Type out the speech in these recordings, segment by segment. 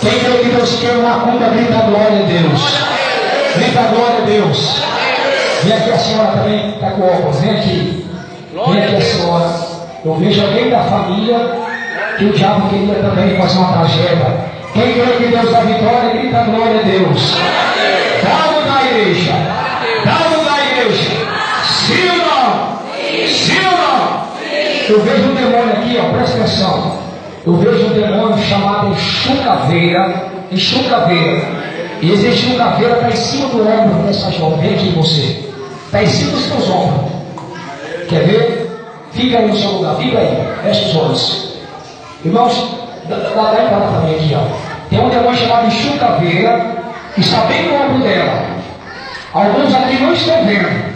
Quem crê que Deus quer uma cura, grita glória a Deus. Grita glória a Deus. Vem aqui a senhora também, está com óculos, vem aqui. Vem aqui a senhora. Eu vejo alguém da família que o diabo queria também fazer uma tragédia. Quem crê que Deus dá vitória, grita glória a Deus. Dá-o da igreja. Dá-o da igreja. Sim ou não? Sim ou não? Eu vejo um demônio aqui, ó, presta atenção. Eu vejo um demônio chamado enxucaveira. Enxucaveira. E esse enxucaveira está em cima do ombro dessa jovem. Vem aqui você. Está em cima dos teus ombros. Quer ver? Fica aí no seu lugar. Fica aí. Fecha os olhos. Irmãos, dá para também aqui, ó. Tem um demônio chamado enxucaveira. Que está bem no ombro dela. Alguns aqui não estão vendo.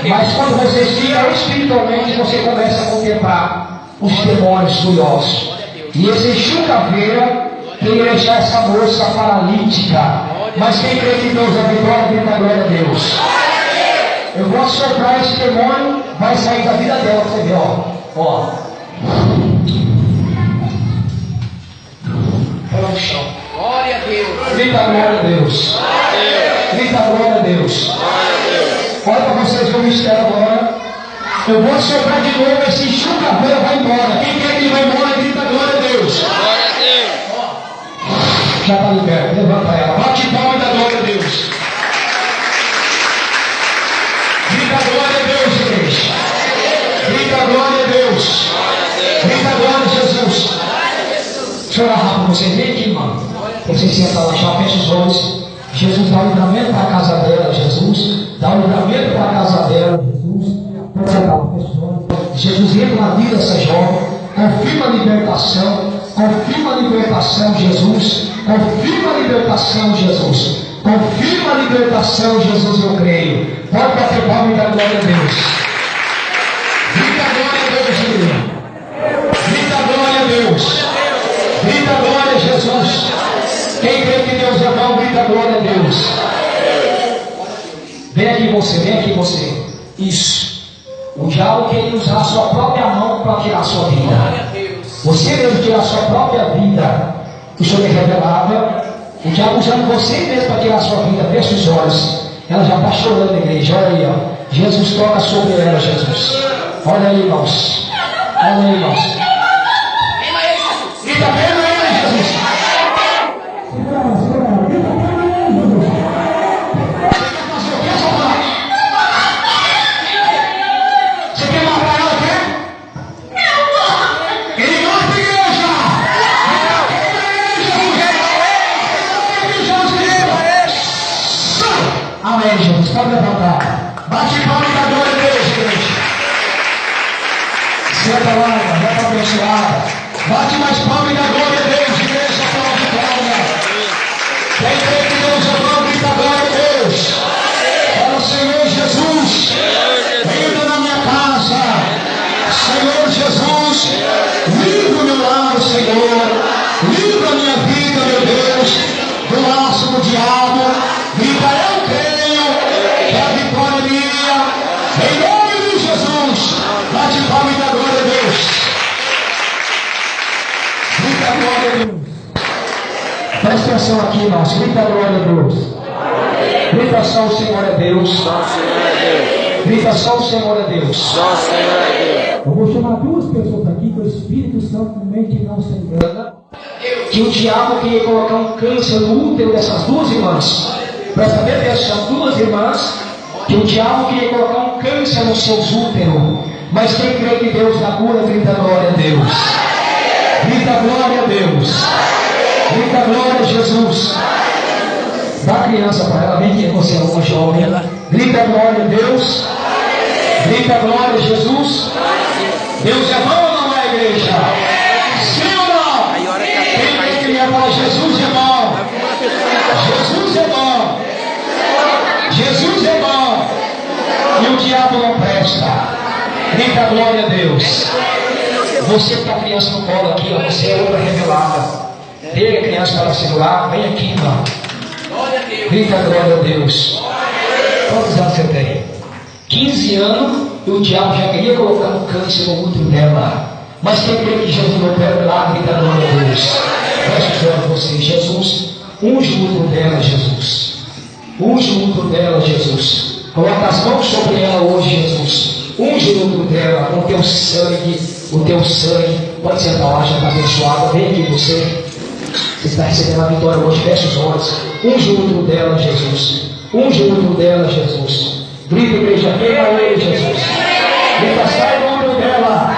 Mas quando você estiga espiritualmente, você começa a contemplar os demônios furiosos. E esse enxucaveira queria deixar essa moça paralítica. Mas quem crê que Deus é vitória, grita glória a Deus. Eu vou assoprar esse demônio, vai sair da vida dela, você vê, ó. Ela no chão. Glória a Deus. Grita glória a Deus. Grita glória a Deus. Olha para vocês ver o mistério agora. Eu vou assoprar de novo, esse enxucaveira vai embora. Quem quer que ele vai embora, grita glória a Deus. Glória a Deus. Já está liberto, levanta ela. Bate palma e dá glória a Deus. Grita glória a Deus, igreja. Grita glória a Deus. Grita glória a Jesus. Deixa eu orar rápido, vocês vem aqui, irmão. Você senta lá, já fecha os olhos. Jesus dá o livramento para a casa dela, Jesus. Dá o livramento para a casa dela, Jesus. Pode sentar lá, fecha os olhos. Jesus entra na vida dessa jovem. Confirma a libertação. Confirma a libertação, Jesus. Confirma a libertação, Jesus. Confirma a libertação, Jesus, eu creio. Pode bater palma e dar glória a Deus. Grita glória a Deus, filho. Grita glória a Deus. Grita glória a Jesus. Quem crê que Deus é bom, grita glória a Deus. Vem aqui você, vem aqui você. Isso. O diabo queria usar a sua própria mão para tirar a sua vida. Você mesmo tirar a sua própria vida. O Senhor me revelava. O diabo usando você mesmo para tirar a sua vida. Fecha os olhos. Ela já está chorando na igreja. Olha aí, ó. Jesus toca sobre ela, Jesus. Olha aí, irmãos. Olha aí, irmãos. Grita bem aí, Jesus. Você quer matar ela, quer? Ele mata a igreja. Amém, Jesus. Pode levantar. Bate palma e dá glória a Deus, igreja. Senta lá, irmão. Vai para abençoada. Bate mais palma e dá glória a Deus, igreja. Palma de palma. Quem crê que Deus é bom, grita glória a Deus. Fala, Senhor Jesus. Entra na minha casa. Senhor Jesus. Livra o meu lar, Senhor. Livra a minha vida, meu Deus. Do laço do diabo. Grita, eu creio que a vitória é minha. Em nome de Jesus. Bate palma e dá glória a Deus. Grita glória a Deus. Presta atenção aqui, irmãos. Grita glória a Deus. Grita só o Senhor é Deus. Grita só o Senhor é Deus. Eu vou chamar duas pessoas aqui que o Espírito Santo mente não se engana. Que o diabo queria colocar um câncer no útero dessas duas irmãs. Presta bem atenção, duas irmãs. Que o diabo queria colocar um câncer nos seus úteros. Mas quem crê que Deus dá cura, grita glória a Deus. Grita glória a Deus. Grita glória a Jesus. Dá a criança para ela, vem que você é uma jovem. Grita glória a Deus. Grita glória a Jesus. Deus é bom ou não é, igreja? Sim ou não? Quem crê que falar Jesus é bom? Jesus é bom. Jesus é bom. E o diabo não presta. Grita glória a Deus. Você que está a criança no colo aqui, ó, você é outra revelada. Dê a criança para segurar. Vem aqui, irmão. Grita glória a Deus. Quantos anos você tem? 15 anos e o diabo já queria colocar um câncer no útero dela. Mas quem crê que Jesus opera lá, grita glória a Deus. Feche os olhos. vocês. Jesus, unge o útero dela, Jesus. Unge o útero dela, Jesus. Coloca as mãos sobre ela hoje, Jesus. Unge o útero dela com o teu sangue. O teu sangue. Pode sentar lá, já está abençoada. Vem aqui você. Você está recebendo a vitória hoje. Feche os olhos. Unge o útero dela, Jesus. Unge o útero dela, Jesus. Grita, igreja. Queima ele, Jesus. Grita, sai do útero dela.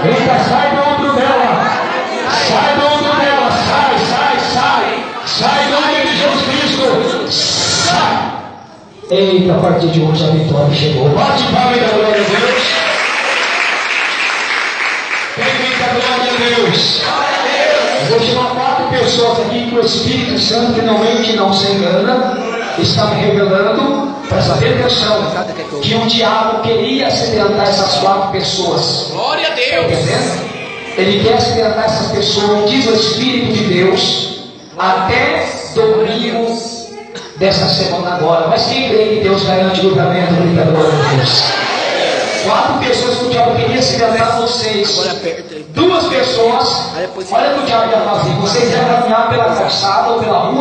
Grita, sai do útero dela. Sai do útero dela. Sai, sai, sai. Sai do nome de Jesus Cristo. Sai. Eita, a partir de hoje a vitória chegou. Bate palma e dá glória a Deus. Bendita glória a Deus. Eu vou chamar 4 pessoas aqui que o Espírito Santo finalmente não se engana. Está me revelando. Presta bem atenção. Que o diabo queria acidentar essas 4 pessoas. Glória a Deus. Entendendo? Ele quer acidentar essas pessoas, diz o Espírito de Deus, até domingo desta semana agora. Mas quem crê que Deus garante o livramento do glória a Deus? 4 pessoas que o diabo queria acidentar vocês. 2 pessoas, olha o que o diabo ia fazer. Vocês iam caminhar pela calçada ou pela rua.